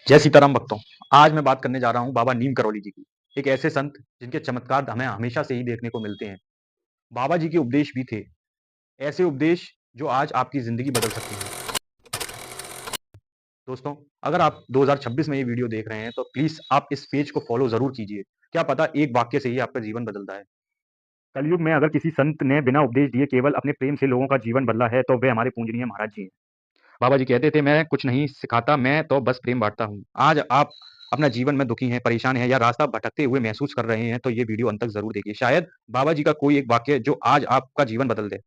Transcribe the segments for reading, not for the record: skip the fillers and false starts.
जय सीताराम भक्तों। आज मैं बात करने जा रहा हूँ बाबा नीम करौली जी की। एक ऐसे संत जिनके चमत्कार हमें हमेशा से ही देखने को मिलते हैं। बाबा जी के उपदेश भी थे, ऐसे उपदेश जो आज आपकी ज़िंदगी बदल सकते हैं। दोस्तों, अगर आप 2026 में ये वीडियो देख रहे हैं तो प्लीज़ आप इस पेज को फ़ॉलो ज़रूर कीजिए। क्या पता एक वाक्य से ही आपका जीवन बदलता है। कलयुग में अगर किसी संत ने बिना उपदेश दिए केवल अपने प्रेम से लोगों का जीवन बदला है तो वे हमारे पूजनीय महाराज जी हैं। बाबा जी कहते थे, मैं कुछ नहीं सिखाता, मैं तो बस प्रेम बाँटता हूँ। आज आप अपना जीवन में दुखी हैं, परेशान हैं या रास्ता भटकते हुए महसूस कर रहे हैं, तो ये वीडियो अंत तक ज़रूर देखिए। शायद बाबा जी का कोई एक वाक्य जो आज आपका जीवन बदल दे।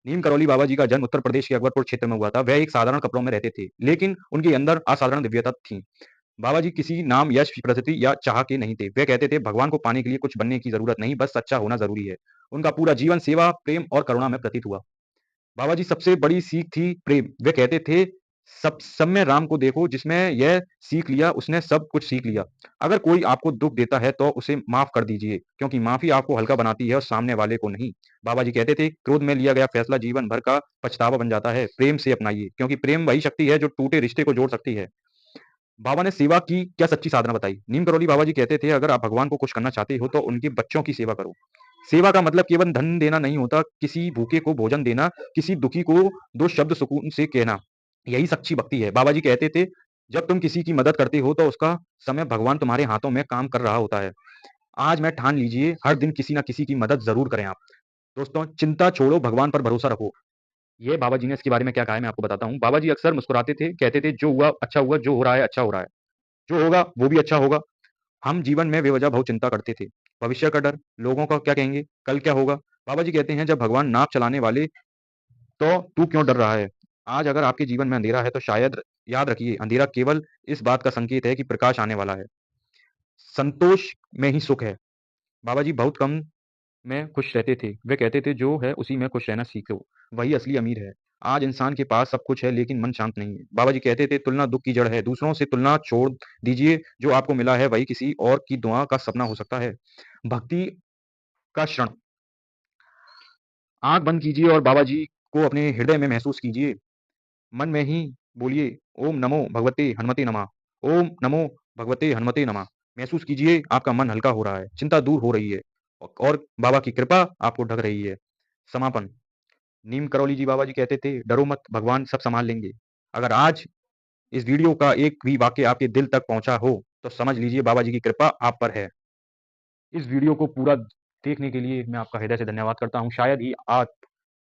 नीम करौली बाबा जी का जन्म उत्तर प्रदेश के अकबरपुर क्षेत्र में हुआ था। वह एक साधारण कपड़ों में रहते थे, लेकिन उनके अंदर असाधारण दिव्यता थी। बाबा जी किसी नाम, यश, प्रसिद्धि या चाह के नहीं थे। वे कहते थे, भगवान को पाने के लिए कुछ बनने की ज़रूरत नहीं, बस सच्चा होना ज़रूरी है। उनका पूरा जीवन सेवा, प्रेम और करुणा में प्रतीत हुआ। बाबा जी सबसे बड़ी सीख थी प्रेम। वे कहते थे, सब में राम को देखो, जिसमें यह सीख लिया उसने सब कुछ सीख लिया। अगर कोई आपको दुःख देता है तो उसे माफ़ कर दीजिए, क्योंकि माफ़ी आपको हल्का बनाती है और सामने वाले को नहीं। बाबा जी कहते थे, क्रोध में लिया गया फैसला जीवन भर का पछतावा बन जाता है। प्रेम से अपनाइए, क्योंकि प्रेम वही शक्ति है जो टूटे रिश्ते को जोड़ सकती है। बाबा ने सेवा की क्या सच्ची साधना बताई। नीम करौली बाबा जी कहते थे, अगर आप भगवान को खुश करना चाहते हो तो उनके बच्चों की सेवा करो। सेवा का मतलब केवल धन देना नहीं होता, किसी भूखे को भोजन देना, किसी दुखी को दो शब्द सुकून से कहना, यही सच्ची भक्ति है। बाबा जी कहते थे, जब तुम किसी की मदद करते हो तो उसका समय भगवान तुम्हारे हाथों में काम कर रहा होता है। आज मैं ठान लीजिए, हर दिन किसी ना किसी की मदद जरूर करें आप। दोस्तों, चिंता छोड़ो, भगवान पर भरोसा रखो। ये बाबा जी ने इसके बारे में क्या कहा है मैं आपको बताता हूँ। बाबा जी अक्सर मुस्कुराते थे, कहते थे, जो हुआ अच्छा हुआ, जो हो रहा है अच्छा हो रहा है, जो होगा वो भी अच्छा होगा। हम जीवन में बेवजह बहुत चिंता करते थे। भविष्य का डर, लोगों का क्या कहेंगे, कल क्या होगा। बाबा जी कहते हैं, जब भगवान नाव चलाने वाले, तो तू क्यों डर रहा है। आज अगर आपके जीवन में अंधेरा है तो शायद याद रखिए, अंधेरा केवल इस बात का संकेत है कि प्रकाश आने वाला है। संतोष में ही सुख है। बाबा जी बहुत कम में खुश रहते थे। वे कहते थे, जो है उसी में खुश रहना सीखो, वही असली अमीर है। आज इंसान के पास सब कुछ है लेकिन मन शांत नहीं है। बाबा जी कहते थे, तुलना दुख की जड़ है। दूसरों से तुलना छोड़ दीजिए, जो आपको मिला है वही किसी और की दुआ का सपना हो सकता है। भक्ति का क्षण, आंख बंद कीजिए और बाबा जी को अपने हृदय में महसूस कीजिए। मन में ही बोलिए, ओम नमो भगवते हनुमते नमः, ओम नमो भगवते हनुमते नमः। महसूस कीजिए, आपका मन हल्का हो रहा है, चिंता दूर हो रही है और बाबा की कृपा आपको ढक रही है। समापन, नीम करौली जी बाबा जी कहते थे, डरो मत, भगवान सब संभाल लेंगे। अगर आज इस वीडियो का एक भी वाक्य आपके दिल तक पहुंचा हो तो समझ लीजिए बाबा जी की कृपा आप पर है। इस वीडियो को पूरा देखने के लिए मैं आपका हृदय से धन्यवाद करता हूँ। शायद ही आप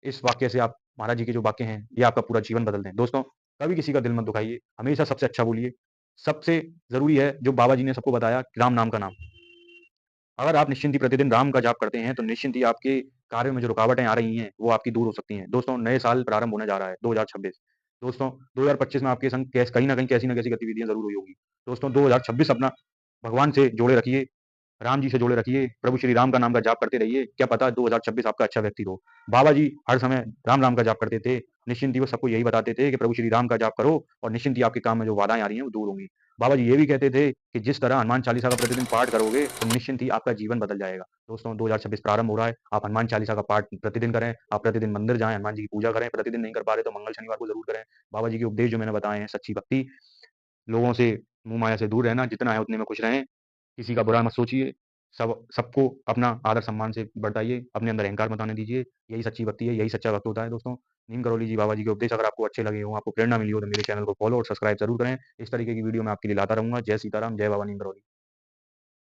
इस वाक्य से, आप महाराज जी के जो वाक्य हैं, ये आपका पूरा जीवन बदल दें। दोस्तों, कभी किसी का दिल मत दुखाइए, हमेशा सबसे अच्छा बोलिए। सबसे ज़रूरी है जो बाबा जी ने सबको बताया, राम नाम का नाम। अगर आप निश्चिंत ही प्रतिदिन राम का जाप करते हैं, तो निश्चिंत ही आपके कार्य में जो रुकावटें आ रही हैं, वो आपकी दूर हो सकती हैं। दोस्तों, नए साल प्रारंभ होने जा रहा है, 2026। दोस्तों, 2025 में आपके संग कहीं न कहीं कैसी न कैसी गतिविधियाँ ज़रूर हुई होंगी। दोस्तों, 2026 अपना भगवान से जोड़े रखिए, राम जी से जोड़े रखिए, प्रभु श्री राम का नाम का जाप करते रहिए। क्या पता 2026 आपका अच्छा व्यक्ति हो। बाबा जी हर समय राम का जाप करते थे। निश्चिंत ही वो सबको यही बताते थे कि प्रभु श्री राम का जाप करो और निश्चिंत ही आपके काम में जो बाधाएँ आ रही हैं, वो दूर होंगी। बाबा जी ये भी कहते थे कि जिस तरह हनुमान चालीसा का प्रतिदिन पाठ करोगे, तो निश्चिंत ही आपका जीवन बदल जाएगा। दोस्तों, 2026 प्रारंभ हो रहा है, आप हनुमान चालीसा का पाठ प्रतिदिन करें, आप प्रतिदिन मंदिर जाएँ, हनुमान जी की पूजा करें, प्रतिदिन नहीं कर पा रहे तो मंगल, शनिवार को ज़रूर करें। बाबा जी के उपदेश जो मैंने बताए हैं, सच्ची भक्ति, लोगों से मोह माया से दूर रहना, जितना है उतने में खुश रहें, किसी का बुरा मत सोचिए, सबको अपना आदर सम्मान से बरताइए, अपने अंदर अहंकार मत आने दीजिए। यही सच्ची भक्ति है, यही सच्चा भक्त होता है दोस्तों। नीम करौली जी बाबा जी के उपदेश अगर आपको अच्छे लगे हों, आपको प्रेरणा मिली हो, तो मेरे चैनल को फॉलो और सब्सक्राइब ज़रूर करें। इस तरीके की वीडियो मैं आपके लिए लाता रहूँगा। जय सीताराम, जय बाबा नीम करौली।